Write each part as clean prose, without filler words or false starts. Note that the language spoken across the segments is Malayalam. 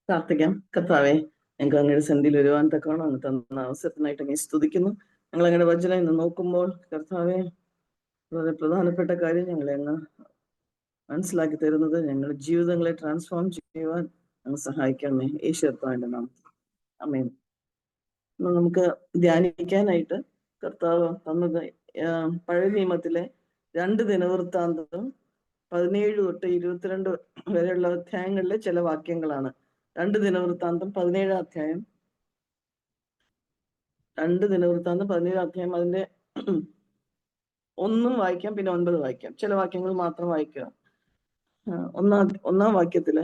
പ്രാർത്ഥിക്കാം. കർത്താവെ, ഞങ്ങൾക്ക് അങ്ങയുടെ സന്ധിയിൽ വരുവാൻ തക്കവണ്ണം അങ്ങ് തന്ന അവസരത്തിനായിട്ട് അങ്ങ് സ്തുതിക്കുന്നു. ഞങ്ങൾ അങ്ങയുടെ വചനം ഇന്ന് നോക്കുമ്പോൾ കർത്താവെ, വളരെ പ്രധാനപ്പെട്ട കാര്യം ഞങ്ങളെ അങ്ങ് മനസ്സിലാക്കി തരുന്നത് ഞങ്ങളുടെ ജീവിതങ്ങളെ ട്രാൻസ്ഫോം ചെയ്യുവാൻ അങ്ങ് സഹായിക്കണമേ. യേശുവിന്റെ നാമത്തിൽ ആമേൻ. നമുക്ക് ധ്യാനിക്കാനായിട്ട് കർത്താവ് തന്നത് പഴയ നിയമത്തിലെ 2 ദിനവൃത്താന്തവും 17 തൊട്ട് 22 വരെയുള്ള അധ്യായങ്ങളിലെ ചില വാക്യങ്ങളാണ്. 2 ദിനവൃത്താന്തം 17 അധ്യായം, 2 ദിനവൃത്താന്തം 17 അധ്യായം, അതിന്റെ 1 വായിക്കാം, പിന്നെ 9 വായിക്കാം. ചില വാക്യങ്ങൾ മാത്രം വായിക്കുക. ഒന്നാം വാക്യത്തില്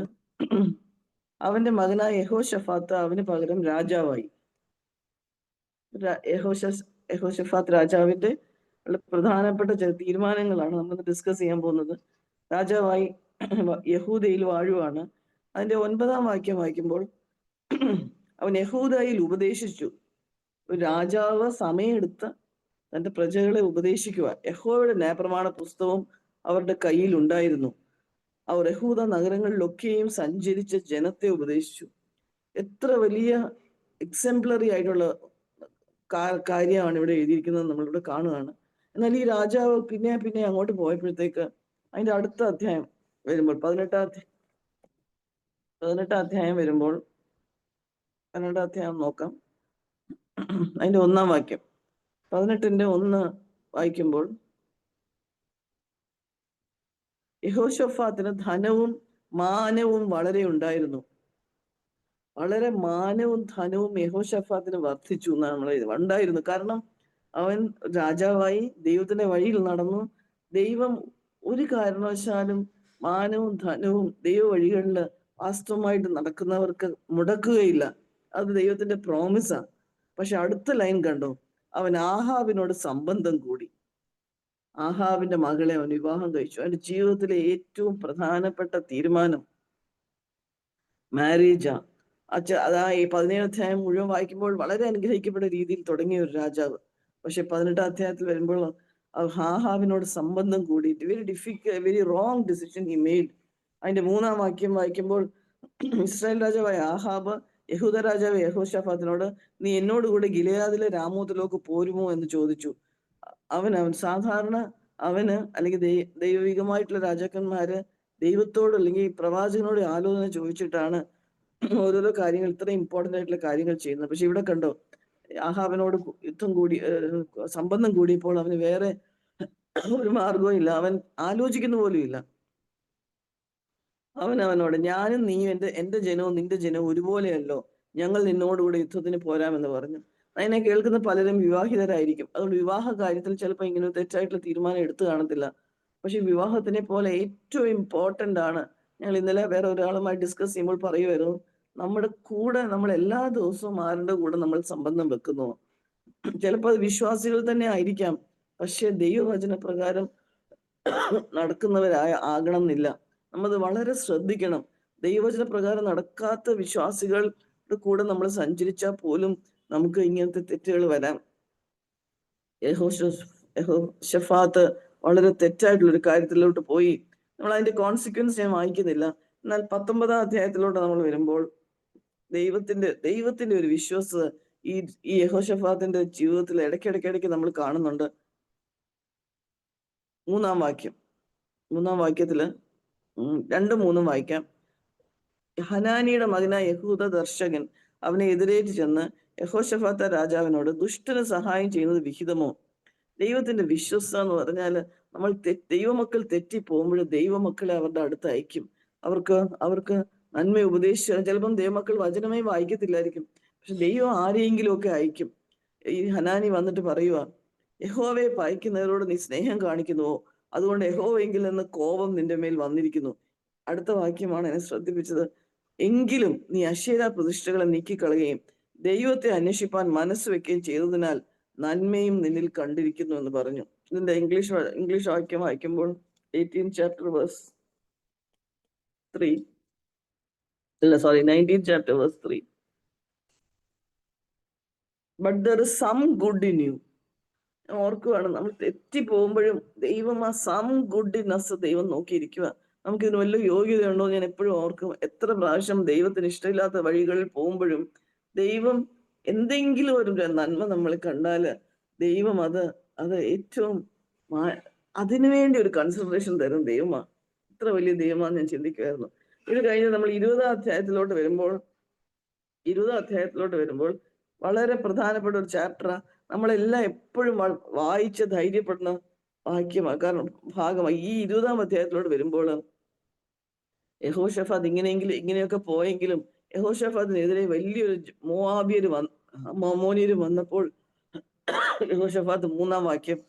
അവന്റെ മകനായ യഹോശഫാത്ത് അവന് പകരം രാജാവായി. യഹോശഫാത്ത് രാജാവിന്റെ പ്രധാനപ്പെട്ട ചില തീരുമാനങ്ങളാണ് നമ്മൾ ഡിസ്കസ് ചെയ്യാൻ പോകുന്നത്. രാജാവായി യഹൂദയിൽ വാഴുവാണ്. അതിന്റെ 9-ാം വാക്യം വായിക്കുമ്പോൾ അവൻ യഹൂദയിൽ ഉപദേശിച്ചു. ഒരു രാജാവ് സമയമെടുത്ത് തന്റെ പ്രജകളെ ഉപദേശിക്കുക. യഹോവയുടെ ന്യായപ്രമാണ പുസ്തകവും അവരുടെ കയ്യിൽ ഉണ്ടായിരുന്നു. അവർ യഹൂദ നഗരങ്ങളിലൊക്കെയും സഞ്ചരിച്ച് ജനത്തെ ഉപദേശിച്ചു. എത്ര വലിയ എക്സംപ്ലറി ആയിട്ടുള്ള കാര്യമാണ് ഇവിടെ എഴുതിയിരിക്കുന്നത് നമ്മളിവിടെ കാണുകയാണ്. എന്നാൽ ഈ രാജാവ് പിന്നെ അങ്ങോട്ട് പോയപ്പോഴത്തേക്ക് അതിന്റെ അടുത്ത അധ്യായം വരുമ്പോൾ 18-ാം അധ്യായം വരുമ്പോൾ 18-ാം അധ്യായം നോക്കാം. അതിന്റെ 1-ാം വാക്യം, 18-ന്റെ 1 വായിക്കുമ്പോൾ യഹോശഫാത്തിന് ധനവും മാനവും വളരെ ഉണ്ടായിരുന്നു. വളരെ മാനവും ധനവും യഹോശഫാത്തിന് വർദ്ധിച്ചു എന്നാണ് നമ്മൾ ഉണ്ടായിരുന്നു. കാരണം അവൻ രാജാവായി ദൈവത്തിന്റെ വഴിയിൽ നടന്നു. ദൈവം ഒരു കാരണവശാലും മാനവും ധനവും ദൈവ വഴികളിൽ വാസ്തവമായിട്ട് നടക്കുന്നവർക്ക് മുടക്കുകയില്ല. അത് ദൈവത്തിന്റെ പ്രോമിസാണ്. പക്ഷെ അടുത്ത ലൈൻ കണ്ടോ, അവൻ ആഹാബിനോട് സംബന്ധം കൂടി. ആഹാബിന്റെ മകളെ അവൻ വിവാഹം കഴിച്ചു. അവന്റെ ജീവിതത്തിലെ ഏറ്റവും പ്രധാനപ്പെട്ട തീരുമാനം മാരേജാ. അതാ ഈ 17-ാം അധ്യായം മുഴുവൻ വായിക്കുമ്പോൾ വളരെ അനുഗ്രഹിക്കപ്പെട്ട രീതിയിൽ തുടങ്ങിയ ഒരു രാജാവ്. പക്ഷെ 18-ാം അധ്യായത്തിൽ വരുമ്പോൾ ആഹാബിനോട് സംബന്ധം കൂടിയിട്ട് very wrong decision he made. അതിന്റെ 3-ാം വാക്യം വായിക്കുമ്പോൾ ഇസ്രായേൽ രാജാവായ ആഹാബ് യഹൂദ രാജാവ് യഹോശഫാത്തിനോട്, നീ എന്നോടുകൂടെ ഗിലെയാദിലെ രാമോത്തിലേക്ക് പോരുമോ എന്ന് ചോദിച്ചു. അവൻ സാധാരണ അല്ലെങ്കിൽ ദൈവികമായിട്ടുള്ള രാജാക്കന്മാര് ദൈവത്തോട് അല്ലെങ്കിൽ പ്രവാചകനോട് ആലോചന ചോദിച്ചിട്ടാണ് ഓരോരോ കാര്യങ്ങൾ, ഇത്ര ഇമ്പോർട്ടന്റ് ആയിട്ടുള്ള കാര്യങ്ങൾ ചെയ്യുന്നത്. പക്ഷെ ഇവിടെ കണ്ടോ, ആഹാബിനോട് സംബന്ധം കൂടിയപ്പോൾ അവന് വേറെ ഒരു മാർഗവും ഇല്ല. അവൻ ആലോചിക്കുന്ന പോലും ഇല്ല. അവനോട്, ഞാനും നീയും എന്റെ ജനവും നിന്റെ ജനവും ഒരുപോലെയല്ലോ, ഞങ്ങൾ നിന്നോടുകൂടെ യുദ്ധത്തിന് പോരാമെന്ന് പറഞ്ഞു. അതിനെ കേൾക്കുന്ന പലരും വിവാഹിതരായിരിക്കും. അതുകൊണ്ട് വിവാഹ കാര്യത്തിൽ ചിലപ്പോൾ ഇങ്ങനെ തെറ്റായിട്ടുള്ള തീരുമാനം എടുത്തു കാണത്തില്ല. പക്ഷെ വിവാഹത്തിനെ പോലെ ഏറ്റവും ഇമ്പോർട്ടന്റ് ആണ്. ഞങ്ങൾ ഇന്നലെ വേറെ ഒരാളുമായി ഡിസ്കസ് ചെയ്യുമ്പോൾ പറയുമായിരുന്നു, നമ്മുടെ കൂടെ നമ്മൾ എല്ലാ ദിവസവും ആരുടെ കൂടെ നമ്മൾ സംബന്ധം വെക്കുന്നു. ചിലപ്പോൾ അത് വിശ്വാസികൾ തന്നെ ആയിരിക്കാം, പക്ഷെ ദൈവവചന പ്രകാരം ആകണം എന്നില്ല. നമ്മൾ വളരെ ശ്രദ്ധിക്കണം. ദൈവവചന പ്രകാരം നടക്കാത്ത വിശ്വാസികളുടെ കൂടെ നമ്മൾ സഞ്ചരിച്ചാൽ പോലും നമുക്ക് ഇങ്ങനത്തെ തെറ്റുകൾ വരാം. യഹോശഫാത്ത് വളരെ തെറ്റായിട്ടുള്ള ഒരു കാര്യത്തിലോട്ട് പോയി. നമ്മൾ അതിന്റെ കോൺസിക്വൻസ് ഞാൻ വായിക്കുന്നില്ല. എന്നാൽ 19-ാം അധ്യായത്തിലോട്ട് നമ്മൾ വരുമ്പോൾ ദൈവത്തിന്റെ ഒരു വിശ്വാസത ഈ യഹോശഫാത്തിന്റെ ജീവിതത്തിൽ ഇടയ്ക്കിടയ്ക്ക് നമ്മൾ കാണുന്നുണ്ട്. 3-ാം വാക്യത്തില് 2-3 വായിക്കാം. ഹനാനിയുടെ മകനായ യഹൂദ ദർശകൻ അവനെ എതിരേറ്റ് ചെന്ന് യഹോശഫാത്ത് രാജാവിനോട്, ദുഷ്ടന് സഹായം ചെയ്യുന്നത് വിഹിതമോ? ദൈവത്തിന്റെ വിശ്വസ്ത എന്ന് പറഞ്ഞാൽ നമ്മൾ ദൈവമക്കൾ തെറ്റി പോകുമ്പോൾ ദൈവമക്കളെ അവരുടെ അടുത്ത് അയക്കും. അവർക്ക് നന്മ ഉപദേശിച്ച, ചിലപ്പം ദൈവമക്കൾ വചനമേ വായിക്കത്തില്ലായിരിക്കും, പക്ഷെ ദൈവം ആരെയെങ്കിലും ഒക്കെ അയക്കും. ഈ ഹനാനി വന്നിട്ട് പറയുക, യഹോവയെ പായിക്കുന്നവരോട് നീ സ്നേഹം കാണിക്കുന്നുവോ? അതുകൊണ്ട് യഹോവയെങ്കിൽ നിന്ന് കോപം നിന്റെ മേൽ വന്നിരിക്കുന്നു. അടുത്ത വാക്യമാണ് എന്നെ ശ്രദ്ധിപ്പിച്ചത്. എങ്കിലും നീ അശേര പ്രതിഷ്ഠകളെ നീക്കിക്കളയുകയും ദൈവത്തെ അന്വേഷിപ്പാൻ മനസ്സ് വെക്കുകയും ചെയ്തതിനാൽ നന്മയും നിന്നിൽ കണ്ടിരിക്കുന്നു എന്ന് പറഞ്ഞു. ഇതിന്റെ ഇംഗ്ലീഷ് വാക്യം വായിക്കുമ്പോൾ 19th chapter verse 3. But there is some good in you. ഓർക്കുവാണ്, നമ്മൾ തെറ്റി പോകുമ്പോഴും ദൈവം ആ സം ഗുഡ് ഇൻ അസ് ദൈവം നോക്കിയിരിക്കുക. നമുക്കിതിന് വല്ല യോഗ്യതയുണ്ടോ? ഞാൻ എപ്പോഴും ഓർക്കും, എത്ര പ്രാവശ്യം ദൈവത്തിന് ഇഷ്ടമില്ലാത്ത വഴികളിൽ പോകുമ്പോഴും ദൈവം എന്തെങ്കിലും ഒരു നന്മ നമ്മൾ കണ്ടാല് ദൈവം അത് ഏറ്റവും അതിനുവേണ്ടി ഒരു കൺസിഡറേഷൻ തരും ദൈവമാണ്. ഇത്ര വലിയ ദൈവമാണെന്ന് ഞാൻ ചിന്തിക്കുമായിരുന്നു. ഇത് കഴിഞ്ഞ് നമ്മൾ 20-ാം അധ്യായത്തിലോട്ട് വരുമ്പോൾ വളരെ പ്രധാനപ്പെട്ട ഒരു ചാപ്റ്ററാ. നമ്മളെല്ലാം എപ്പോഴും വായിച്ച് ധൈര്യപ്പെടുന്ന വാക്യമാണ്. കാരണം ഭാഗമായി ഈ 20-ാം അധ്യായത്തിലോട്ട് വരുമ്പോൾ യഹോശഫാത്ത് ഇങ്ങനെയൊക്കെ പോയെങ്കിലും യഹോശഫാത്തിനെതിരെ വലിയൊരു മോവാബ്യരും വന്നപ്പോൾ യഹോശഫാത്ത് 3-ാം വാക്യം,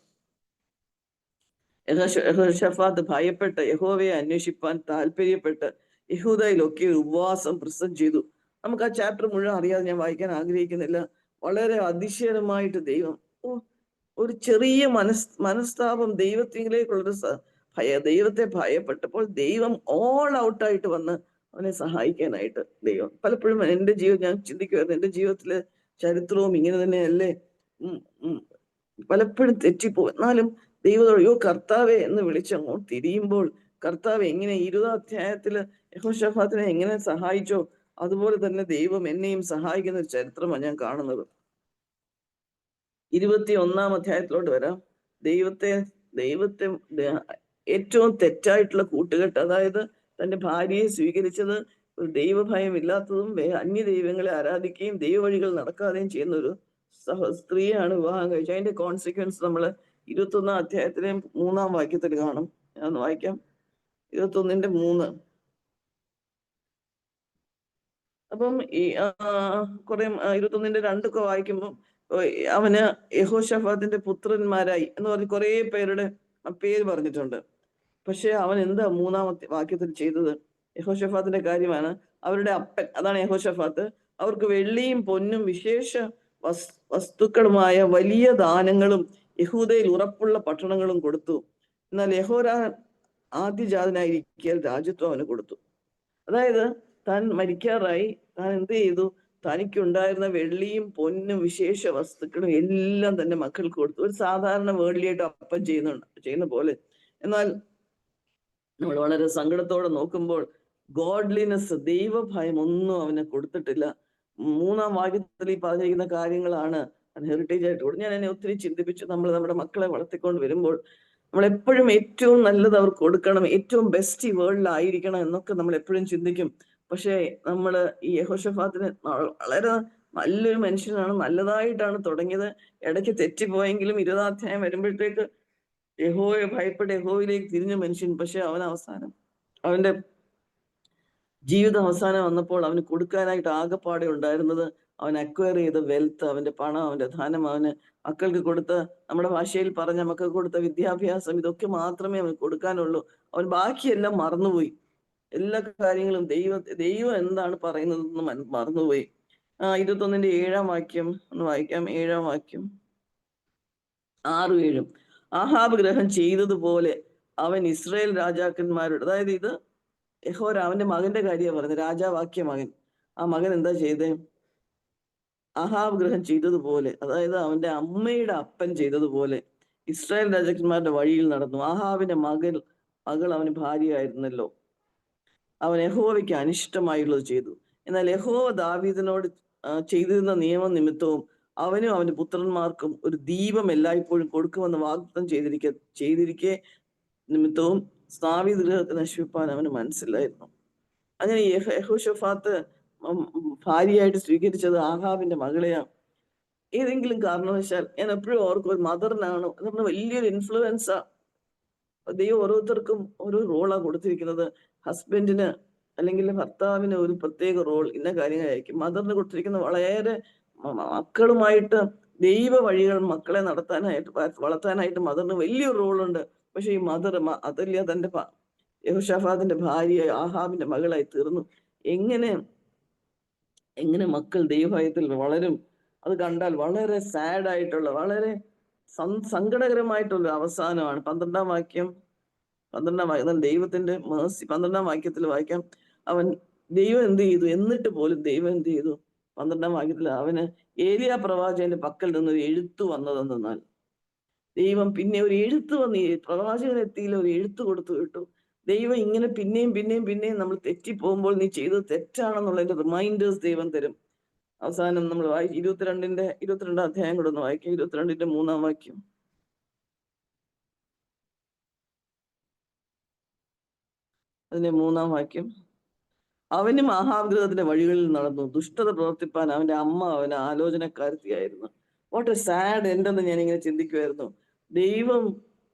യഹോശഫാത്ത് ഭയപ്പെട്ട് യഹോവയെ അന്വേഷിപ്പാൻ താല്പര്യപ്പെട്ട് യഹൂദയിലൊക്കെ ഉപവാസം പ്രസംഗം ചെയ്തു. നമുക്ക് ആ ചാപ്റ്റർ മുഴുവൻ അറിയാതെ ഞാൻ വായിക്കാൻ ആഗ്രഹിക്കുന്നില്ല. വളരെ അതിശയമായിട്ട് ദൈവം ഒരു ചെറിയ മനസ്താപം ദൈവത്തിലേക്കുള്ളൊരു ദൈവത്തെ ഭയപ്പെട്ടപ്പോൾ ദൈവം ഓൾ ഔട്ടായിട്ട് വന്ന് അവനെ സഹായിക്കാനായിട്ട് ദൈവം. പലപ്പോഴും എൻ്റെ ഞാൻ ചിന്തിക്കുമായിരുന്നു, എൻ്റെ ജീവിതത്തിലെ ചരിത്രവും ഇങ്ങനെ തന്നെയല്ലേ, പലപ്പോഴും തെറ്റിപ്പോകും. എന്നാലും ദൈവത്തോട് കർത്താവെ എന്ന് വിളിച്ചങ്ങോട്ട് തിരിയുമ്പോൾ കർത്താവ് എങ്ങനെ 20-ാം അധ്യായത്തില് യഹോശഫാത്തിനെ എങ്ങനെ സഹായിച്ചോ അതുപോലെ തന്നെ ദൈവം എന്നെയും സഹായിക്കുന്ന ഒരു ചരിത്രമാണ് ഞാൻ കാണുന്നത്. 21-ാം അധ്യായത്തിലോട്ട് വരാം. ദൈവത്തെ ഏറ്റവും തെറ്റായിട്ടുള്ള കൂട്ടുകെട്ട്, അതായത് തന്റെ ഭാര്യയെ സ്വീകരിച്ചത് ഒരു ദൈവഭയം ഇല്ലാത്തതും അന്യ ദൈവങ്ങളെ ആരാധിക്കുകയും ദൈവവഴികൾ നടക്കാതെയും ചെയ്യുന്ന ഒരു സ്ത്രീയാണ് വിവാഹം കഴിച്ചത്. അതിന്റെ കോൺസിക്വൻസ് നമ്മൾ 21-ാം അധ്യായത്തിലെ 3-ാം വാക്യത്തിൽ കാണും. ഞാൻ വായിക്കാം, 21-ന്റെ 3. അപ്പം ഈ 21-ന്റെ 2 വായിക്കുമ്പോൾ അവന് യഹോശഫാത്തിന്റെ പുത്രന്മാരായി എന്ന് പറഞ്ഞ് കുറെ പേരുടെ പേര് പറഞ്ഞിട്ടുണ്ട്. പക്ഷെ അവൻ എന്താ 3-ാമത്തെ വാക്യത്തിൽ ചെയ്തത്? യഹോശഫാത്തിന്റെ കാര്യമാണ്. അവരുടെ അപ്പൻ, അതാണ് യഹോശഫാത്ത്, അവർക്ക് വെള്ളിയും പൊന്നും വിശേഷ വസ്തുക്കളുമായ വലിയ ദാനങ്ങളും യഹൂദയിൽ ഉറപ്പുള്ള പട്ടണങ്ങളും കൊടുത്തു. എന്നാൽ യഹോരാ ആദ്യജാതനായിരിക്കാൻ രാജ്യത്വം അവന് കൊടുത്തു. അതായത് താൻ മരിക്കാറായി, താൻ എന്ത് ചെയ്തു? തനിക്കുണ്ടായിരുന്ന വെള്ളിയും പൊന്നും വിശേഷ വസ്തുക്കളും എല്ലാം തന്റെ മക്കൾക്ക് കൊടുത്തു. ഒരു സാധാരണ വേൾഡിലായിട്ട് അപ്പൻ ചെയ്യുന്ന പോലെ. എന്നാൽ നമ്മൾ വളരെ സങ്കടത്തോടെ നോക്കുമ്പോൾ ഗോഡ്ലിനെസ്, ദൈവഭയം ഒന്നും അവന് കൊടുത്തിട്ടില്ല. 3-ാം വാക്യത്തിൽ ഈ പറഞ്ഞിരിക്കുന്ന കാര്യങ്ങളാണ് ഹെറിറ്റേജ് ആയിട്ട് കൊടുത്തു. ഞാൻ എന്നെ ഒത്തിരി ചിന്തിപ്പിച്ചു. നമ്മൾ നമ്മുടെ മക്കളെ വളർത്തിക്കൊണ്ട് വരുമ്പോൾ നമ്മൾ എപ്പോഴും ഏറ്റവും നല്ലത് അവർക്ക് കൊടുക്കണം, ഏറ്റവും ബെസ്റ്റ് ഈ വേൾഡിലായിരിക്കണം എന്നൊക്കെ നമ്മൾ എപ്പോഴും ചിന്തിക്കും. പക്ഷേ നമ്മൾ ഈ യഹോശഫാത്തിനെ വളരെ നല്ലൊരു മനുഷ്യനാണ്, നല്ലതായിട്ടാണ് തുടങ്ങിയത്. ഇടയ്ക്ക് തെറ്റിപ്പോയെങ്കിലും 20-ാം അധ്യായം വരുമ്പോഴത്തേക്ക് യഹോവയെ ഭയപ്പെട്ട് യഹോവയിലേക്ക് തിരിഞ്ഞ മനുഷ്യൻ. പക്ഷെ അവന്റെ ജീവിതം അവസാനം വന്നപ്പോൾ അവന് കൊടുക്കാനായിട്ട് ആകെപ്പാടെ ഉണ്ടായിരുന്നത് അവൻ അക്വയർ ചെയ്ത വെൽത്ത്, അവന്റെ പണം, അവന്റെ ധനം, അവന് മക്കൾക്ക് കൊടുത്ത, നമ്മുടെ ഭാഷയിൽ പറഞ്ഞ മക്കൾക്ക് കൊടുത്ത വിദ്യാഭ്യാസം, ഇതൊക്കെ മാത്രമേ അവന് കൊടുക്കാനുള്ളൂ. അവൻ ബാക്കിയെല്ലാം മറന്നുപോയി. എല്ലാ കാര്യങ്ങളും ദൈവം എന്താണ് പറയുന്നതെന്ന് മറന്നുപോയി. 21-ന്റെ 7-ാം വാക്യം ഒന്ന് വായിക്കാം. 7-ാം വാക്യം 6-7. ആഹാബ് ഗ്രഹം ചെയ്തതുപോലെ അവൻ ഇസ്രായേൽ രാജാക്കന്മാരുടെ, അതായത് ഇത് അവന്റെ മകന്റെ കാര്യമാണ് പറഞ്ഞത്, രാജാവാക്കിയ മകൻ. ആ മകൻ എന്താ ചെയ്തേ? ആഹാബ് ഗ്രഹം ചെയ്തതുപോലെ, അതായത് അവന്റെ അമ്മയുടെ അപ്പൻ ചെയ്തതുപോലെ ഇസ്രായേൽ രാജാക്കന്മാരുടെ വഴിയിൽ നടന്നു. ആഹാബിന്റെ മകൾ അവന് ഭാര്യയായിരുന്നല്ലോ. അവൻ യഹോവയ്ക്ക് അനിഷ്ടമായുള്ളത് ചെയ്തു. എന്നാൽ യഹോവ ദാവീദിനോട് ചെയ്തിരുന്ന നിയമനിമിത്തവും അവനും അവന്റെ പുത്രന്മാർക്കും ഒരു ദീപം എല്ലായ്പ്പോഴും കൊടുക്കുമെന്ന് വാഗ്ദത്തം ചെയ്തിരിക്കെ നിമിത്തവും ദാവീദ് ഗൃഹത്തെ നശിപ്പിപ്പാൻ അവന് മനസ്സിലായിരുന്നു. അങ്ങനെ യഹോശഫാത്ത് ഭാര്യയായിട്ട് സ്വീകരിച്ചത് ആഹാബിന്റെ മകളെയാണ്. ഏതെങ്കിലും കാരണവശാൽ ഞാൻ എപ്പോഴും ഓർക്കും, ഒരു മദറിനാണ് എന്ന് പറഞ്ഞാൽ വലിയൊരു ഇൻഫ്ലുവൻസാ. ദൈവം ഓരോരുത്തർക്കും ഓരോ റോളാണ് കൊടുത്തിരിക്കുന്നത്. ഹസ്ബൻഡിന് അല്ലെങ്കിൽ ഭർത്താവിന് ഒരു പ്രത്യേക റോൾ, ഇന്ന കാര്യങ്ങളായിരിക്കും. മദറിന് കൊടുത്തിരിക്കുന്ന വളരെ മക്കളുമായിട്ട് ദൈവ വഴികൾ മക്കളെ വളർത്താനായിട്ട് മദറിന് വലിയൊരു റോളുണ്ട്. പക്ഷെ ഈ മദർ അതല്ല, തന്റെ യഹോശഫാത്തിന്റെ ഭാര്യ ആഹാബിന്റെ മകളായി തീർന്നു. എങ്ങനെ മക്കൾ ദൈവഭയത്തിൽ വളരും? അത് കണ്ടാൽ വളരെ സാഡ് ആയിട്ടുള്ള, വളരെ സങ്കടകരമായിട്ടുള്ള അവസാനമാണ്. 12-ാം വാക്യം ദൈവത്തിന്റെ മേഴ്സി 12-ാം വാക്യത്തിൽ വായിക്കാം. ദൈവം എന്ത് ചെയ്തു? എന്നിട്ട് പോലും ദൈവം എന്ത് ചെയ്തു? 12-ാം വാക്യത്തിൽ അവന് ഏലിയാ പ്രവാചകന്റെ പക്കൽ നിന്നൊരു എഴുത്ത് വന്നതെന്നാൽ ദൈവം പിന്നെ ഒരു എഴുത്ത് വന്ന്, പ്രവാചകൻ എത്തിയില്ല, ഒരു എഴുത്ത് കൊടുത്തു വിട്ടു. ദൈവം ഇങ്ങനെ പിന്നെയും പിന്നെയും പിന്നെയും നമ്മൾ തെറ്റിപ്പോകുമ്പോൾ നീ ചെയ്തത് തെറ്റാണെന്നുള്ളതിന്റെ റിമൈൻഡേഴ്സ് ദൈവം തരും. അവസാനം നമ്മൾ 22 അധ്യായം കൂടെ ഒന്ന് വായിക്കാം. 22 3 വാക്യം. അതിന്റെ 3 വാക്യം. അവനും ആഹാഗ്രഹത്തിന്റെ വഴികളിൽ നടന്നു, ദുഷ്ടത പ്രവർത്തിപ്പാൻ അവന്റെ അമ്മ അവന് ആലോചനക്കാരത്തിയായിരുന്നു. വാട്ട് എ സാഡ് എൻഡ് എന്ന് ഞാൻ ഇങ്ങനെ ചിന്തിക്കുമായിരുന്നു. ദൈവം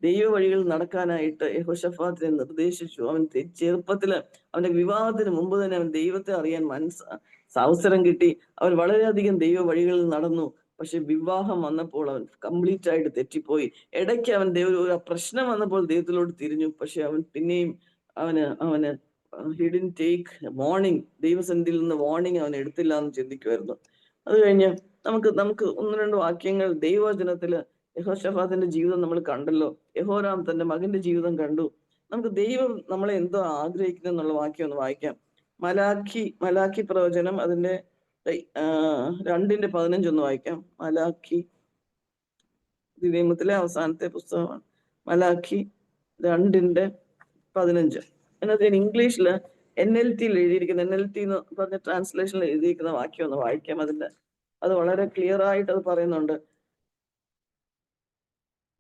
ദൈവ വഴികളിൽ നടക്കാനായിട്ട് യെഹോശഫാത്തിനെ നിർദ്ദേശിച്ചു. അവൻ ചെറുപ്പത്തില് അവന്റെ വിവാഹത്തിന് മുമ്പ് തന്നെ അവൻ ദൈവത്തെ അറിയാൻ അവസരം കിട്ടി. അവൻ വളരെയധികം ദൈവ വഴികളിൽ നടന്നു. പക്ഷെ വിവാഹം വന്നപ്പോൾ അവൻ കംപ്ലീറ്റ് ആയിട്ട് തെറ്റിപ്പോയി. ഇടയ്ക്ക് അവൻ ഒരു പ്രശ്നം വന്നപ്പോൾ ദൈവത്തിലോട്ട് തിരിഞ്ഞു. പക്ഷെ അവൻ പിന്നെയും അവന് he didn't take warning. ദൈവസന്നിധിയിൽ നിന്ന് വാർണിംഗ് അവൻ എടുത്തില്ല എന്ന് ചിന്തിക്കുമായിരുന്നു. അത് കഴിഞ്ഞ് നമുക്ക് 1-2 വാക്യങ്ങൾ ദൈവവചനത്തില് യെഹോശഫാത്തിന്റെ ജീവിതം നമ്മൾ കണ്ടല്ലോ. യെഹോരാം തന്റെ മകന്റെ ജീവിതം കണ്ടു. നമുക്ക് ദൈവം നമ്മളെ എന്തോ ആഗ്രഹിക്കുന്നു എന്നുള്ള വാക്യം ഒന്ന് വായിക്കാം. മലാഖി പ്രവചനം അതിന്റെ 2:15 ഒന്ന് വായിക്കാം. മലാഖി നിയമത്തിലെ അവസാനത്തെ പുസ്തകമാണ്. മലാഖി 2:15. അതിനകത്ത് ഇംഗ്ലീഷില് NLT-യിൽ എഴുതിയിരിക്കുന്ന, NLT എന്ന് പറഞ്ഞ ട്രാൻസ്ലേഷനിൽ എഴുതിയിരിക്കുന്ന വാക്യം ഒന്ന് വായിക്കാം. അത് വളരെ ക്ലിയർ ആയിട്ട് അത് പറയുന്നുണ്ട്.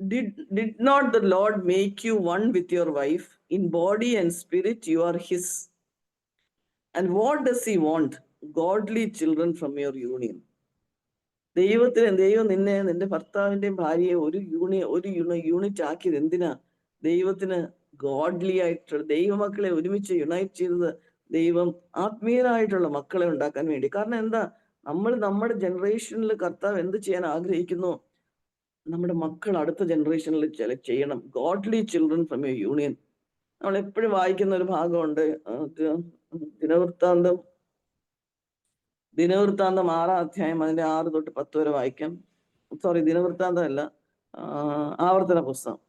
Did not the Lord make you one with your wife? In body and spirit you are his. And what does he want? Godly children from your union. ദൈവം നിന്റെ ഭർത്താവിന്റെയും ഭാര്യയെ ഒരു യൂണിറ്റ് ആക്കിയത് എന്തിനാ? ദൈവത്തിന് ഗോഡ്ലി ആയിട്ടുള്ള ദൈവമക്കളെ ഒരുമിച്ച് യുണൈറ്റ് ചെയ്തത് ദൈവം ആത്മീയരായിട്ടുള്ള മക്കളെ ഉണ്ടാക്കാൻ വേണ്ടി. കാരണം എന്താ? നമ്മുടെ ജനറേഷനിൽ കർത്താവ് എന്ത് ചെയ്യാൻ ആഗ്രഹിക്കുന്നു? നമ്മുടെ മക്കൾ അടുത്ത ജനറേഷനിൽ ചെയ്യണം. Godly children from A union. നമ്മൾ എപ്പോഴും വായിക്കുന്ന ഒരു ഭാഗമുണ്ട്, ദിനവൃത്താന്തം 6-ാം അധ്യായം അതിന്റെ 6 തൊട്ട് 10 വരെ വായിക്കാം. ദിനവൃത്താന്തം അല്ല, ആവർത്തന പുസ്തകം.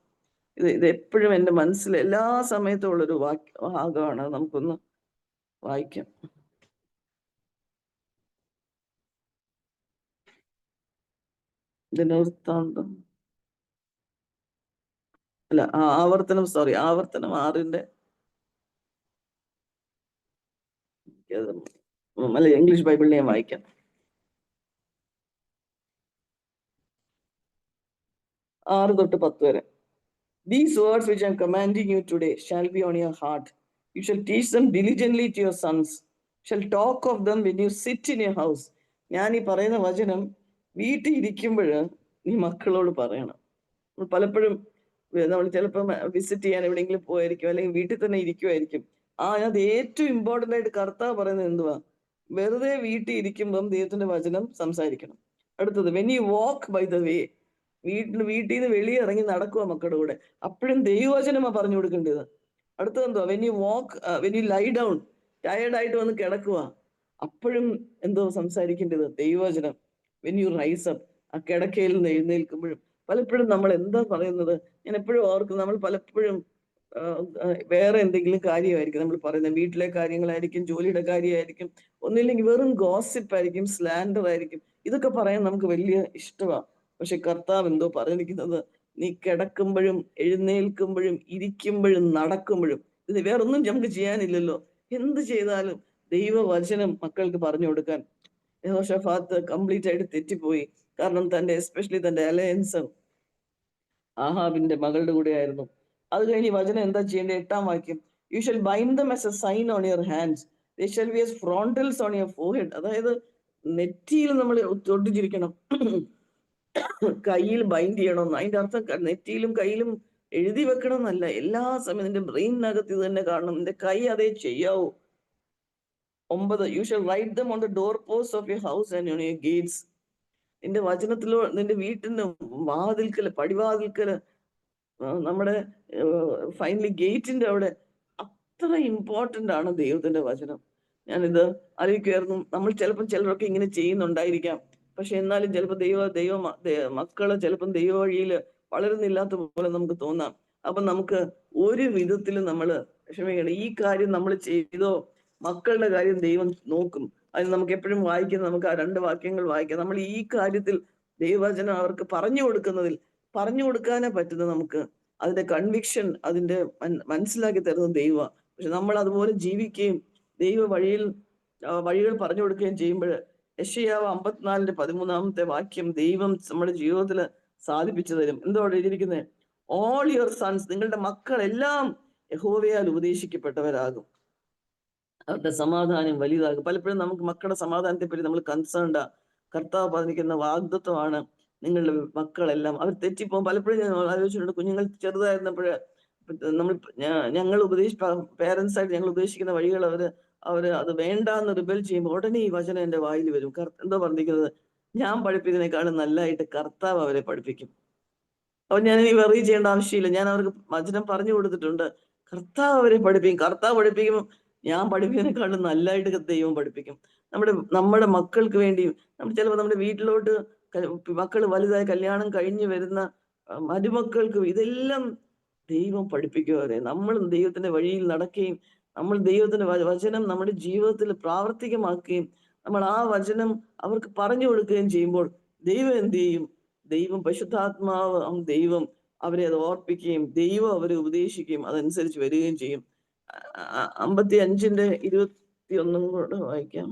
ഇത് എപ്പോഴും എൻ്റെ മനസ്സിൽ എല്ലാ സമയത്തും ഉള്ളൊരു ഭാഗമാണ്. നമുക്കൊന്ന് വായിക്കാം. ദിനവൃത്താന്തം അല്ല, ആവർത്തനം 6-ന്റെ അല്ല, ഇംഗ്ലീഷ് ബൈബിളിൽ ഞാൻ വായിക്കാം. 6 തൊട്ട് 10 വരെ. These words which I am commanding you today shall be on your heart. You shall teach them diligently to your sons. Shall talk of them when you sit in your house. ഞാൻ ഈ പറയുന്ന വചനം വീട്ടിൽ ഇരിക്കുമ്പോൾ നീ മക്കളോട് പറയണം. പലപ്പോഴും നമ്മൾ ചിലപ്പോൾ വിസിറ്റ് ചെയ്യാൻ എവിടെയെങ്കിലും പോയിരിക്കും, അല്ലെങ്കിൽ വീട്ടിൽ തന്നെ ഇരിക്കുമായിരിക്കും. അത് ഏറ്റവും ഇമ്പോർട്ടൻ്റ് ആയിട്ട് കർത്താവ് പറയുന്നത് എന്തുവാ? വെറുതെ വീട്ടിൽ ഇരിക്കുമ്പം ദൈവത്തിന്റെ വചനം സംസാരിക്കണം. അടുത്തത്, when you walk by the way. വീട്ടിൽ നിന്ന് വെളിയെ ഇറങ്ങി നടക്കുക മക്കളുടെ കൂടെ, അപ്പോഴും ദൈവവചനമാ പറഞ്ഞു കൊടുക്കേണ്ടത്. അടുത്തത് എന്തുവാ? വെൻ യു ലൈ ഡൗൺ, ടയേർഡായിട്ട് വന്ന് കിടക്കുക, അപ്പോഴും എന്തോ സംസാരിക്കേണ്ടത്? ദൈവവചനം. വെൻ യു റൈസ് അപ്പ്, ആ കിടക്കയിൽ നിന്ന് എഴുന്നേൽക്കുമ്പോഴും. പലപ്പോഴും നമ്മൾ എന്താ പറയുന്നത്? ഞാൻ എപ്പോഴും ഓർക്കും, നമ്മൾ പലപ്പോഴും വേറെ എന്തെങ്കിലും കാര്യമായിരിക്കും നമ്മൾ പറയുന്നത്. വീട്ടിലെ കാര്യങ്ങളായിരിക്കും, ജോലിയുടെ കാര്യമായിരിക്കും, ഒന്നില്ലെങ്കിൽ വെറും ഗോസിപ്പ് ആയിരിക്കും, സ്ലാൻഡർ ആയിരിക്കും. ഇതൊക്കെ പറയാൻ നമുക്ക് വലിയ ഇഷ്ടമാണ്. പക്ഷെ കർത്താവ് എന്തോ പറഞ്ഞിരിക്കുന്നത്, നീ കിടക്കുമ്പോഴും എഴുന്നേൽക്കുമ്പോഴും ഇരിക്കുമ്പോഴും നടക്കുമ്പോഴും, ഇത് വേറൊന്നും നമുക്ക് ചെയ്യാനില്ലല്ലോ, എന്ത് ചെയ്താലും ദൈവവചനം മക്കൾക്ക് പറഞ്ഞു കൊടുക്കാൻ. യെഹോശഫാത്ത് കംപ്ലീറ്റ് ആയിട്ട് തെറ്റിപ്പോയി. കാരണം എസ്പെഷ്യലി തന്റെ അലയൻസ് ആഹാബിന്റെ മകളുടെ കൂടെ ആയിരുന്നു. അത് കഴിഞ്ഞ് വചനം എന്താ ചെയ്യേണ്ടത്? 8-ാം വാക്യം. You shall bind them as a sign on your hands, they shall be as frontals on your forehead. അതായത് നെറ്റിയിൽ നമ്മൾ തൊട്ടിച്ചിരിക്കണം, കയ്യിൽ ബൈൻഡ് ചെയ്യണം. അതിന്റെ അർത്ഥം നെറ്റിയിലും കയ്യിലും എഴുതി വെക്കണം എന്നല്ല, എല്ലാ സമയം നിന്റെ ബ്രെയിനകത്ത് ഇത് തന്നെ കാണണം. നിന്റെ കൈ അതേ ചെയ്യാവൂ. 9, you shall write them on the door post of your house and on your gates. നിന്റെ വചനത്തിലോ നിന്റെ വീട്ടിന്റെ വാതിൽക്കല്, പടിവാതിൽക്കല്, നമ്മുടെ ഫൈനലി ഗേറ്റിന്റെ അവിടെ അത്ര ഇമ്പോർട്ടന്റ് ആണ് ദൈവത്തിന്റെ വചനം. ഞാനിത് ആലോചിക്കുമായിരുന്നു, നമ്മൾ ചിലപ്പോൾ ചിലരൊക്കെ ഇങ്ങനെ ചെയ്യുന്നുണ്ടായിരിക്കാം, പക്ഷെ എന്നാലും ചിലപ്പോൾ മക്കള് ചിലപ്പം ദൈവ വഴിയിൽ വളരുന്നില്ലാത്ത പോലെ നമുക്ക് തോന്നാം. അപ്പൊ നമുക്ക് ഒരു വിധത്തിലും നമ്മൾ ക്ഷമിക്കണം. ഈ കാര്യം നമ്മൾ ചെയ്തോ, മക്കളുടെ കാര്യം ദൈവം നോക്കും. അതിന് നമുക്ക് എപ്പോഴും വായിക്കുന്ന, നമുക്ക് ആ 2 വാക്യങ്ങൾ വായിക്കാം. നമ്മൾ ഈ കാര്യത്തിൽ ദൈവവചനം അവർക്ക് പറഞ്ഞു കൊടുക്കാനേ പറ്റുന്നത് നമുക്ക്. അതിന്റെ കൺവിക്ഷൻ, അതിന്റെ മനസ്സിലാക്കി തരുന്നത് ദൈവമാണ്. പക്ഷെ നമ്മൾ അതുപോലെ ജീവിക്കുകയും ദൈവ വഴികൾ പറഞ്ഞു കൊടുക്കുകയും ചെയ്യുമ്പോൾ യെശയ്യാവ് 54:13 വാക്യം ദൈവം നമ്മുടെ ജീവിതത്തിൽ സാധിപ്പിച്ചു തരും. എന്തോ എഴുതിയിരിക്കുന്നത്? ഓൾ യുവർ സൺസ്, നിങ്ങളുടെ മക്കളെല്ലാം യഹോവയാൽ ഉപദേശിക്കപ്പെട്ടവരാകും, അവരുടെ സമാധാനം വലുതാകും. പലപ്പോഴും നമുക്ക് മക്കളുടെ സമാധാനത്തെ പറ്റി നമ്മൾ കൺസേൺഡാ. കർത്താവ് പറഞ്ഞിരിക്കുന്ന വാഗ്ദത്വമാണ് നിങ്ങളുടെ മക്കളെല്ലാം. അവർ തെറ്റിപ്പോകും. പലപ്പോഴും ഞാൻ ആലോചിച്ചിട്ടുണ്ട്, കുഞ്ഞുങ്ങൾ ചെറുതായിരുന്നപ്പോൾ നമ്മൾ ഞങ്ങൾ പേരൻസ് ആയിട്ട് ഞങ്ങൾ ഉപദേശിക്കുന്ന വഴികൾ അവര് അത് വേണ്ടാന്ന് റിബൽ ചെയ്യുമ്പോൾ ഉടനെ ഈ വചനം എന്റെ വായിൽ വരും. എന്തോ പറഞ്ഞിരിക്കുന്നത്? ഞാൻ പഠിപ്പിക്കുന്നതിനേക്കാളും നല്ലതായിട്ട് കർത്താവ് അവരെ പഠിപ്പിക്കും. അപ്പൊ ഞാൻ ഇനി വെറി ചെയ്യേണ്ട ആവശ്യമില്ല. ഞാൻ അവർക്ക് വചനം പറഞ്ഞു കൊടുത്തിട്ടുണ്ട്. കർത്താവ് അവരെ പഠിപ്പിക്കും. കർത്താവ് പഠിപ്പിക്കുമ്പോൾ ഞാൻ പഠിപ്പിക്കുന്നതിനേക്കാളും നല്ലതായിട്ട് ദൈവം പഠിപ്പിക്കും. നമ്മുടെ മക്കൾക്ക് വേണ്ടി ചിലപ്പോൾ നമ്മുടെ വീട്ടിലോട്ട് മക്കൾ വലുതായി കല്യാണം കഴിഞ്ഞു വരുന്ന മരുമക്കൾക്ക് ഇതെല്ലാം ദൈവം പഠിപ്പിക്കുക അവരെ. നമ്മളും ദൈവത്തിന്റെ വഴിയിൽ നടക്കുകയും നമ്മൾ ദൈവത്തിന്റെ വചനം നമ്മുടെ ജീവിതത്തിൽ പ്രാവർത്തികമാക്കുകയും നമ്മൾ ആ വചനം അവർക്ക് പറഞ്ഞു കൊടുക്കുകയും ചെയ്യുമ്പോൾ ദൈവം എന്ത് ചെയ്യും? ദൈവം പരിശുദ്ധാത്മാവ് ദൈവം അവരെ അത് ഓർപ്പിക്കുകയും ദൈവം അവരെ ഉപദേശിക്കുകയും അതനുസരിച്ച് വരികയും ചെയ്യും. 55:21 കൂടെ വായിക്കാം.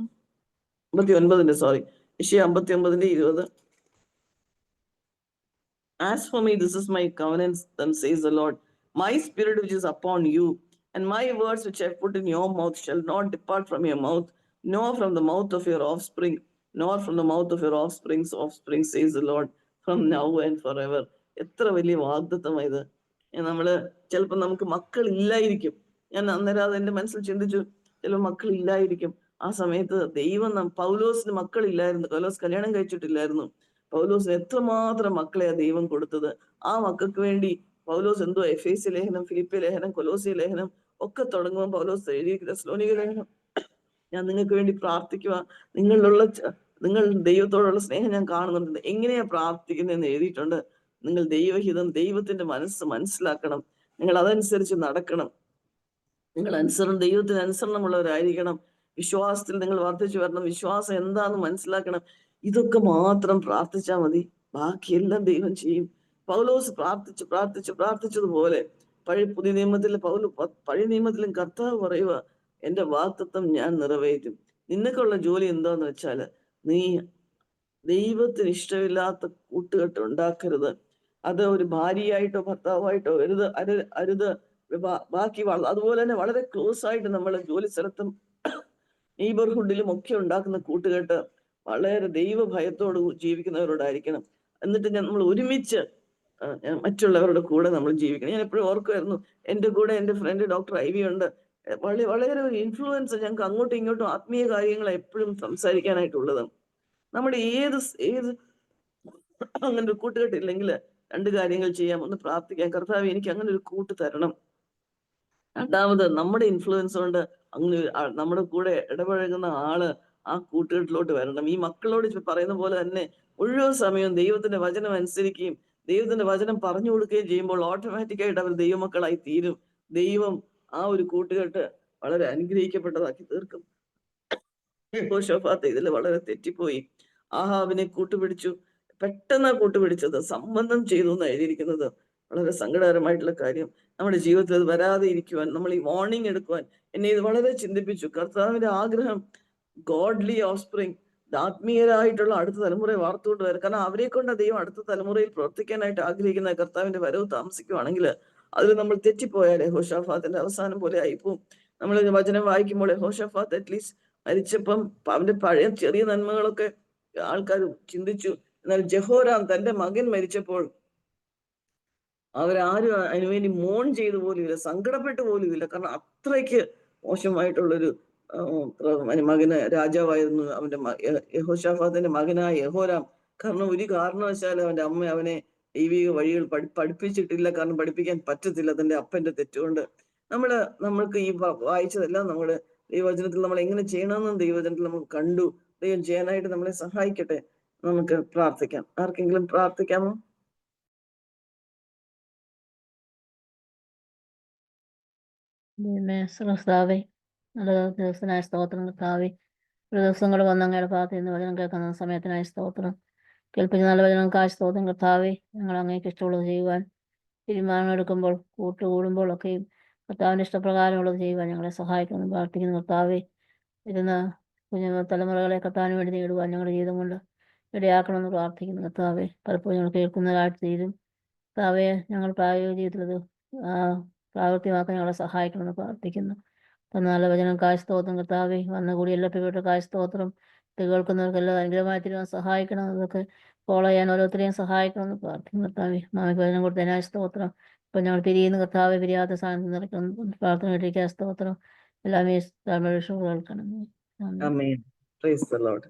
59:20. As for me, this is my covenant, then says the Lord. My spirit which is upon you, and my words which I put in your mouth shall not depart from your mouth, nor from the mouth of your offspring, nor from the mouth of your offspring's offspring, says the Lord, from now and forever. എത്ര വലിയ വാഗ്ദത്തമായത്! നമ്മള് ചിലപ്പോൾ നമുക്ക് മക്കൾ ഇല്ലായിരിക്കും. ഞാൻ അന്നേരം അത് എന്റെ മനസ്സിൽ ചിന്തിച്ചു, ചിലപ്പോൾ മക്കൾ ഇല്ലായിരിക്കും. ആ സമയത്ത് ദൈവം പൗലോസിന് മക്കളില്ലായിരുന്നു. പൗലോസ് കല്യാണം കഴിച്ചിട്ടില്ലായിരുന്നു. പൗലോസിന് എത്രമാത്രം മക്കളെയാ ദൈവം കൊടുത്തത്. ആ മക്കൾക്ക് വേണ്ടി പൗലോസ് എന്തോ എഫേസ്യ ലേഖനം, ഫിലിപ്പിയ ലേഖനം, കൊലോസ്യ ലേഖനം ഒക്കെ തുടങ്ങുമ്പോൾ പൗലോസ് എഴുതിയിരിക്കുന്ന തെസ്സലോനിക്ക ലേഖനം, ഞാൻ നിങ്ങൾക്ക് വേണ്ടി പ്രാർത്ഥിക്കുക, നിങ്ങൾ ദൈവത്തോടുള്ള സ്നേഹം ഞാൻ കാണുന്നുണ്ട്, എങ്ങനെയാ പ്രാർത്ഥിക്കുന്നതെന്ന് എഴുതിയിട്ടുണ്ട്. നിങ്ങൾ ദൈവഹിതം, ദൈവത്തിന്റെ മനസ്സിലാക്കണം, നിങ്ങൾ അതനുസരിച്ച് നടക്കണം, നിങ്ങൾ ദൈവത്തിന് അനുസരണമുള്ളവരായിരിക്കണം, വിശ്വാസത്തിൽ നിങ്ങൾ വർദ്ധിച്ചു വരണം, വിശ്വാസം എന്താന്ന് മനസ്സിലാക്കണം. ഇതൊക്കെ മാത്രം പ്രാർത്ഥിച്ചാൽ മതി, ബാക്കിയെല്ലാം ദൈവം ചെയ്യും. പൗലോസ് പ്രാർത്ഥിച്ചതുപോലെ പുതിയ നിയമത്തിലും കർത്താവ് പറയുക, എന്റെ വാഗ്ദത്തം ഞാൻ നിറവേറ്റും. നിനക്കുള്ള ജോലി എന്താന്ന് വെച്ചാല് നീ ദൈവത്തിന് ഇഷ്ടമില്ലാത്ത കൂട്ടുകെട്ട് ഉണ്ടാക്കരുത്. അത് ഒരു ഭാര്യയായിട്ടോ ഭർത്താവായിട്ടോ അരുത്. ബാക്കി അതുപോലെ തന്നെ വളരെ ക്ലോസ് ആയിട്ട് നമ്മൾ ജോലി സ്ഥലത്തും നെയ്ബർഹുഡിലും ഒക്കെ ഉണ്ടാക്കുന്ന കൂട്ടുകെട്ട് വളരെ ദൈവഭയത്തോട് ജീവിക്കുന്നവരോടായിരിക്കണം. എന്നിട്ട് നമ്മൾ ഒരുമിച്ച് മറ്റുള്ളവരുടെ കൂടെ നമ്മൾ ജീവിക്കണം. ഞാൻ എപ്പോഴും ഓർക്കുമായിരുന്നു, എൻ്റെ കൂടെ എൻ്റെ ഫ്രണ്ട് ഡോക്ടർ ഐവി ഉണ്ട്. വളരെ ഒരു ഇൻഫ്ലുവൻസ് ഞങ്ങൾക്ക് അങ്ങോട്ടും ഇങ്ങോട്ടും ആത്മീയ കാര്യങ്ങൾ എപ്പോഴും സംസാരിക്കാനായിട്ടുള്ളത്. നമ്മുടെ ഏത് അങ്ങനെ ഒരു കൂട്ടുകെട്ടില്ലെങ്കിൽ രണ്ട് കാര്യങ്ങൾ ചെയ്യാം. ഒന്ന് പ്രാർത്ഥിക്കാം, കർത്താവ് എനിക്ക് അങ്ങനെ ഒരു കൂട്ട് തരണം. രണ്ടാമത് നമ്മുടെ ഇൻഫ്ലുവൻസ് കൊണ്ട് അങ്ങനെ നമ്മുടെ കൂടെ ഇടപഴകുന്ന ആള് ആ കൂട്ടുകെട്ടിലോട്ട് വരണം. ഈ മക്കളോട് പറയുന്ന പോലെ തന്നെ മുഴുവൻ സമയവും ദൈവത്തിന്റെ വചനം അനുസരിക്കുകയും ദൈവത്തിന്റെ വചനം പറഞ്ഞു കൊടുക്കുകയും ചെയ്യുമ്പോൾ ഓട്ടോമാറ്റിക്കായിട്ട് അവർ ദൈവമക്കളായി തീരും. ദൈവം ആ ഒരു കൂട്ടുകെട്ട് വളരെ അനുഗ്രഹിക്കപ്പെട്ടതാക്കി തീർക്കും. യെഹോശാഫാത്ത് ഇതിൽ വളരെ തെറ്റിപ്പോയി. ആഹാബിനെ കൂട്ടുപിടിച്ചു. പെട്ടെന്ന് കൂട്ടുപിടിച്ചത്, സംബന്ധം ചെയ്തു എന്ന് എഴുതിയിരിക്കുന്നത്. വളരെ സങ്കടകരമായിട്ടുള്ള കാര്യം. നമ്മുടെ ജീവിതത്തിൽ അത് വരാതെ ഇരിക്കുവാൻ നമ്മൾ ഈ വാർണിംഗ് എടുക്കുവാൻ എന്നെ ഇത് വളരെ ചിന്തിപ്പിച്ചു. കർത്താവിന്റെ ആഗ്രഹം ഗോഡ്ലി ഓഫ്സ്പ്രിങ്, ആത്മീയരായിട്ടുള്ള അടുത്ത തലമുറയെ വാർത്തുകൊണ്ട് വരും. കാരണം അവരെ കൊണ്ട് ദൈവം അടുത്ത തലമുറയിൽ പ്രവർത്തിക്കാനായിട്ട് ആഗ്രഹിക്കുന്ന കർത്താവിന്റെ വരവ് താമസിക്കുവാണെങ്കിൽ അതിൽ നമ്മൾ തെറ്റിപ്പോയാൽ യെഹോശാഫാത്തിന്റെ അവസാനം പോലെ ആയിപ്പോവും. നമ്മൾ വചനം വായിക്കുമ്പോൾ യെഹോശാഫാത്ത് അറ്റ്ലീസ്റ്റ് മരിച്ചപ്പം അവന്റെ പഴയ ചെറിയ നന്മകളൊക്കെ ആൾക്കാർ ചിന്തിച്ചു. എന്നാൽ ജെഹോരാം തന്റെ മകൻ മരിച്ചപ്പോൾ അവരാരും അതിനുവേണ്ടി മോൺ ചെയ്തു പോലുമില്ല, സങ്കടപ്പെട്ടു പോലുമില്ല. കാരണം അത്രയ്ക്ക് മോശമായിട്ടുള്ളൊരു മകന് രാജാവായിരുന്നു അവന്റെ യെഹോശാഫാത്തിന്റെ മകനായ യഹോരാം. കാരണം ഒരു കാരണവശാലും അവന്റെ അമ്മ അവനെ ദൈവിക വഴികൾ പഠിപ്പിച്ചിട്ടില്ല. കാരണം പഠിപ്പിക്കാൻ പറ്റത്തില്ല, തന്റെ അപ്പന്റെ തെറ്റുകൊണ്ട്. നമ്മൾക്ക് ഈ വായിച്ചതെല്ലാം നമ്മള് ദൈവവചനത്തിൽ നമ്മൾ എങ്ങനെ ചെയ്യണമെന്നും ദൈവവചനത്തിൽ നമ്മൾ കണ്ടു. ദൈവം ചെയ്യാനായിട്ട് നമ്മളെ സഹായിക്കട്ടെ. നമുക്ക് പ്രാർത്ഥിക്കാം. ആർക്കെങ്കിലും പ്രാർത്ഥിക്കാമോ? കർത്താവേ, നല്ല ദിവസത്തിനായ സ്തോത്രം. കർത്താവേ, ഒരു ദിവസം കൂടെ വന്ന് അങ്ങയുടെ ഭാഗത്ത് നിന്ന് വചനം കേൾക്കുന്ന സമയത്തിനായ സ്തോത്രം. കേൾപ്പിച്ച നല്ല വചനങ്ങൾക്കായ സ്തോത്രം. കർത്താവേ, ഞങ്ങൾ അങ്ങേക്ക് ഇഷ്ടമുള്ളത് ചെയ്യുവാൻ തീരുമാനം എടുക്കുമ്പോൾ കൂട്ടുകൂടുമ്പോഴൊക്കെയും കർത്താവിൻ്റെ ഇഷ്ടപ്രകാരമുള്ളത് ചെയ്യുവാൻ ഞങ്ങളെ സഹായിക്കണം പ്രാർത്ഥിക്കുന്നു. കർത്താവെ, ഇരുന്ന കുഞ്ഞു തലമുറകളെ കർത്താവിന് വേണ്ടി നേടുവാൻ ഞങ്ങളുടെ ജീവിതം കൊണ്ട് ഇടയാക്കണമെന്ന് പ്രാർത്ഥിക്കുന്നു. കർത്താവെ, പലപ്പോഴും ഞങ്ങൾ കേൾക്കുന്നതായിട്ട് തീരും. കർത്താവെ, ഞങ്ങൾ പ്രായോഗിക ജീവിതത്തിൽ അത് പ്രാവർത്തികമാക്കാൻ ഞങ്ങളെ സഹായിക്കണമെന്ന് പ്രാർത്ഥിക്കുന്നു. നല്ല വചനം കാഴ്സ്തോത്രം. കർത്താവെ, വന്നുകൂടി എല്ലാ പ്രിയപ്പെട്ട കാഴ്സ്തോത്രം ഇത് കേൾക്കുന്നവർക്കെല്ലാം അനുഗ്രഹമായി തീരുവാൻ സഹായിക്കണം. അതൊക്കെ ഫോളോ ചെയ്യാൻ ഓരോരുത്തരെയും സഹായിക്കണമെന്ന് പ്രാർത്ഥിക്കുന്നു. കർത്താവെ, മാമിക്ക് വചനം കൊടുത്തതിനായ സ്തോത്രം. ഇപ്പം ഞങ്ങൾ പിരിയുന്ന കർത്താവെ, പിരിയാത്ത സാധനം നിറയ്ക്കണം പ്രാർത്ഥന ഇട്ടിരിക്കുക. സ്തോത്രം എല്ലാം കേൾക്കണം. ആമേൻ. Praise the Lord.